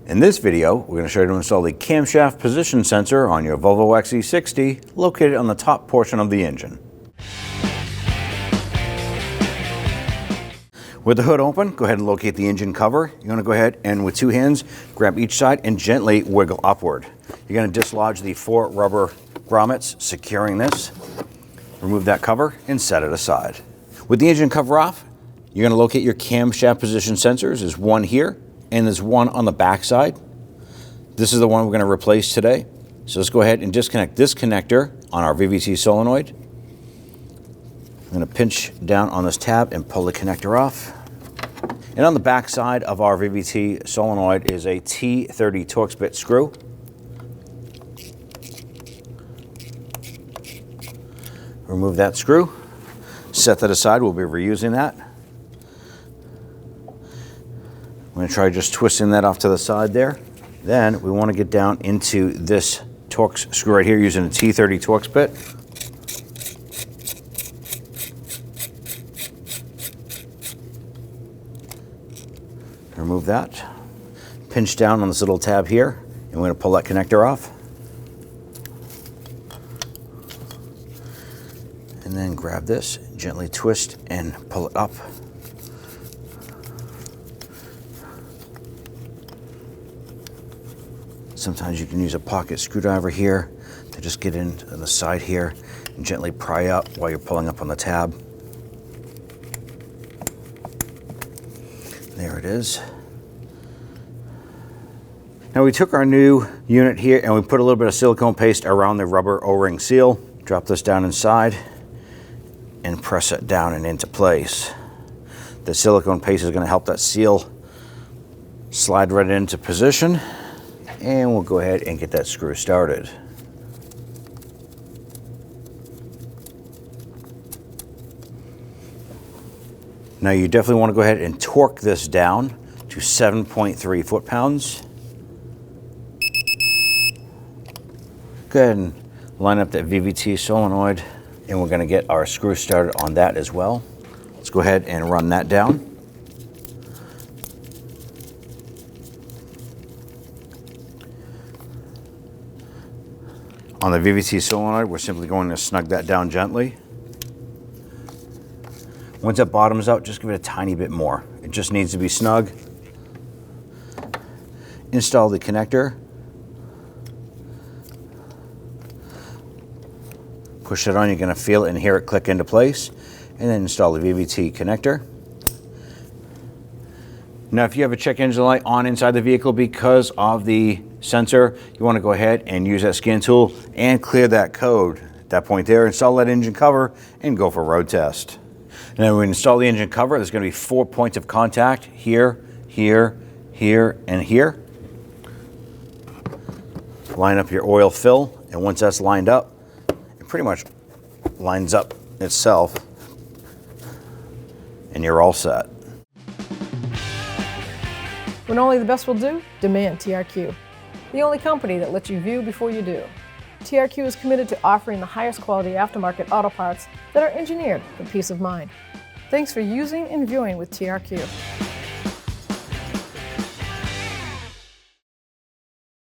In this video, we're going to show you how to install the camshaft position sensor on your Volvo XC60 located on the top portion of the engine. With the hood open, go ahead and locate the engine cover. You're going to go ahead and with two hands, grab each side and gently wiggle upward. You're going to dislodge the 4 rubber grommets securing this. Remove that cover and set it aside. With the engine cover off, you're going to locate your camshaft position sensors. There's one here and there's one on the back side. This is the one we're going to replace today. So let's go ahead and disconnect this connector on our VVT solenoid. I'm going to pinch down on this tab and pull the connector off. And on the back side of our VVT solenoid is a T30 Torx bit screw. Remove that screw. Set that aside. We'll be reusing that. I'm going to try just twisting that off to the side there. Then we want to get down into this Torx screw right here using a T30 Torx bit. Remove that. Pinch down on this little tab here, and we're going to pull that connector off. And then grab this, gently twist and pull it up. Sometimes you can use a pocket screwdriver here to just get into the side here and gently pry up while you're pulling up on the tab. There it is. Now we took our new unit here and we put a little bit of silicone paste around the rubber O-ring seal. Drop this down inside and press it down and into place. The silicone paste is going to help that seal slide right into position. And we'll go ahead and get that screw started. Now you definitely want to go ahead and torque this down to 7.3 foot-pounds. Go ahead and line up that VVT solenoid and we're going to get our screw started on that as well. Let's go ahead and run that down. On the VVT solenoid, we're simply going to snug that down gently. Once that bottoms out, just give it a tiny bit more. It just needs to be snug. Install the connector. Push it on, you're going to feel it and hear it click into place. And then install the VVT connector. Now, if you have a check engine light on inside the vehicle because of the sensor, you want to go ahead and use that scan tool and clear that code. At that point there, install that engine cover and go for a road test. And then when we install the engine cover, there's going to be 4 points of contact here, here, here, and here. Line up your oil fill, and once that's lined up, it pretty much lines up itself, and you're all set. When only the best will do, demand TRQ. The only company that lets you view before you do. TRQ is committed to offering the highest quality aftermarket auto parts that are engineered for peace of mind. Thanks for using and viewing with TRQ.